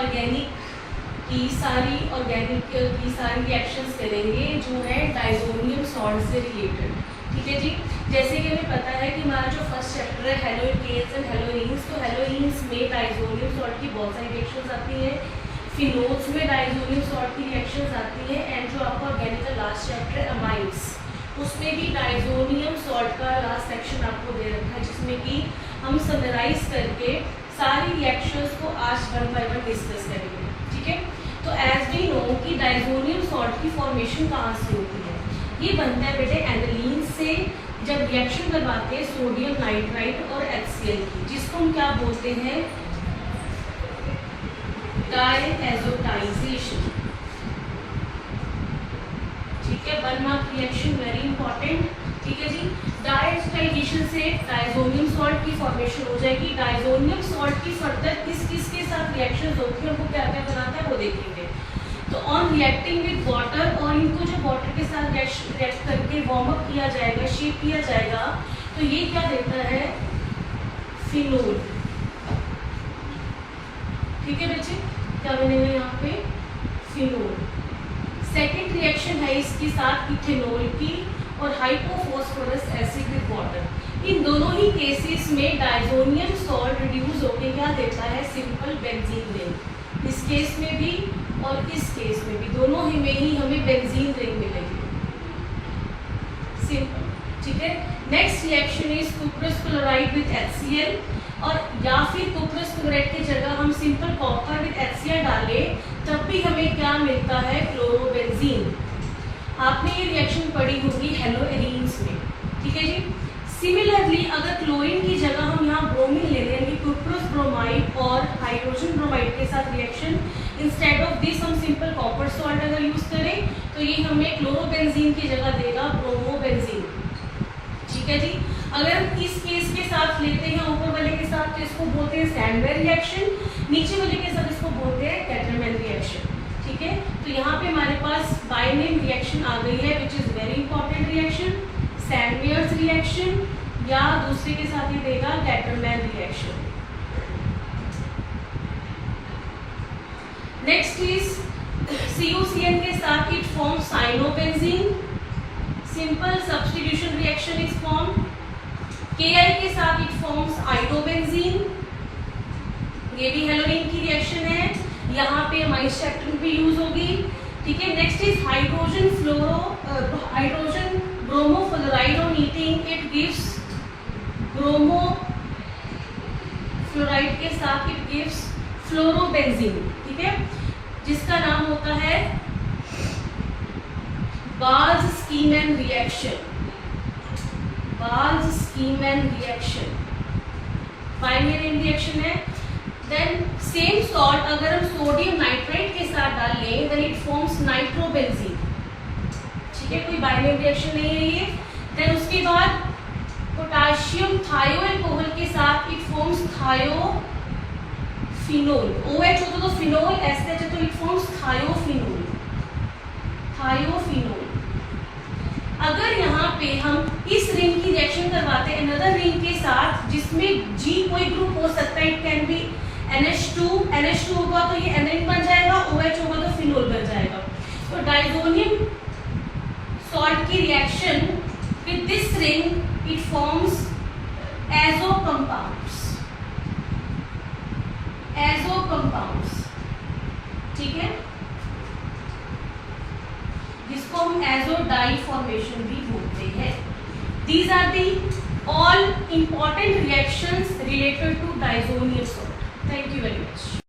Organic की सारी reactions करेंगे जो है डाइजोनियम सॉल्ट से रिलेटेड। ठीक है जी। जैसे कि हमें पता है कि हमारा जो फर्स्ट चैप्टर है हेलोकेन्स एंड हेलोइन्स, तो हेलोइन्स में डाइजोनियम सॉल्ट की बहुत सारी रिएक्शंस आती हैं, फिनोल्स में डाइजोनियम सॉल्ट की रिएक्शंस आती हैं, एंड जो आपका ऑर्गेनिक का लास्ट चैप्टर है अमाइंस, उसमें भी डाइजोनियम सॉल्ट का लास्ट सेक्शन आपको दे रखा है, जिसमें कि हम समराइज करके सारी रिएक्शंस को आज वन बाय वन डिस्कस करेंगे। ठीक है। तो एज वी नो कि डाइजोनियम सॉल्ट की फॉर्मेशन कहाँ से होती है, ये बनता है बेटे एनालीन से, जब रिएक्शन करवाते हैं सोडियम नाइट्राइट और HCl की, जिसको हम क्या बोलते हैं, डायएजोटाइजेशन। ठीक है, 1 मार्क रिएक्शन वेरी इंपॉर्टेंट। ठीक है जी। डायएजोटाइजेशन से डाइजोनियम सॉल्ट की फॉर्मेशन हो जाएगी। डाइजोनियम सॉल्ट की फर्दर किस किस के साथ रिएक्शन होती है, उनको क्या क्या बनाता है वो देखेंगे। तो ऑन रिएक्टिंग विद वाटर, और इनको जो वाटर के साथ रिएक्ट करके वार्म अप किया जाएगा, शेप किया जाएगा, तो ये क्या देता है, फिनोल। ठीक है बच्चे, क्या बनेगा यहाँ पे, फिनोल। सेकेंड रिएक्शन है इसके साथ इथेनॉल की और हाइपोफॉस्फोरस एसिड विद वाटर। इन दोनों ही केसेस में डाइजोनियम सॉल्ट रिड्यूस होकर क्या देता है, सिंपल बेंजीन रिंग। इस केस में भी और इस केस में भी, दोनों ही में ही हमें बेंजीन रिंग मिलेगी, सिंपल। ठीक है। Next reaction is cuprous chloride with HCl, और या फिर कुप्रस क्लोराइड की जगह हम सिंपल कॉपर विद HCl डालें, तब भी हमें क्या मिलता है, क्लोरोबेंजीन। आपने ये रिएक्शन पढ़ी होगी हेलोएरीन्स में। ठीक है जी। सिमिलरली अगर क्लोरीन की जगह हम यहाँ ब्रोमीन ले लेंगे, कुप्रस ब्रोमाइड और हाइड्रोजन ब्रोमाइड के साथ रिएक्शन, इंस्टेड ऑफ दिस हम सिंपल कॉपर सॉल्ट अगर यूज करें, तो ये हमें क्लोरोबेंजीन की जगह देगा ब्रोमोबेंजीन। ठीक है जी। अगर हम इस केस के साथ लेते हैं ऊपर वाले के साथ, तो इसको बोलते हैं सैंडवेयर रिएक्शन, नीचे वाले के साथ इसको बोलते हैं कैटरमैन रिएक्शन। ठीक है। तो यहाँ पे हमारे पास बाइनेम रिएक्शन आ गई है, which is very important reaction, Sandmeyer's reaction, या दूसरे के साथ ही देगा Gattermann reaction. Next is CuCN के साथ it form cyanobenzene, simple substitution reaction is form. Ki के साथ इट फॉर्म्स आइडोबेंजीन, ये भी हेलोरीन की रिएक्शन है, यहाँ पे अमाइंस चैप्टर में भी यूज होगी। ठीक है। Next is hydrogen bromofluoride on heating it gives bromo fluoride के साथ इट गिव्स फ्लोरोबेंजीन। ठीक है, जिसका नाम होता है बाल्ज-स्कीमैन रिएक्शन। बाल्ज-स्कीमैन रिएक्शन बाइनेरियन रिएक्शन है। देन सेम सॉल्ट अगर हम सोडियम नाइट्राइट के साथ डाल लें, देन इट फॉर्म्स नाइट्रोबेंजीन। ठीक है, कोई बाइनेरियन रिएक्शन नहीं है ये। देन उसके बाद पोटाशियम थायोएल्कोहल के साथ इट फॉर्म्स थायोफिनोल। OH होता तो फिनोल, SH तो इट फॉर्म्स थायोफिनोल। थायोफिनोल। अगर यहाँ पे हम इस रिंग की रिएक्शन करवाते हैं अनदर रिंग के साथ जिसमें G कोई ग्रुप हो सकता है, इट कैन बी NH2 होगा तो ये एनाइन बन जाएगा, OH होगा तो फिनोल बन जाएगा। तो डाइजोनियम सॉल्ट की reaction with this ring it forms azo compounds. Azo compounds, ठीक है, जिसको हम एजो डाई फॉर्मेशन भी बोलते हैं। These are the all important reactions related to diazonium salt. Thank you very much.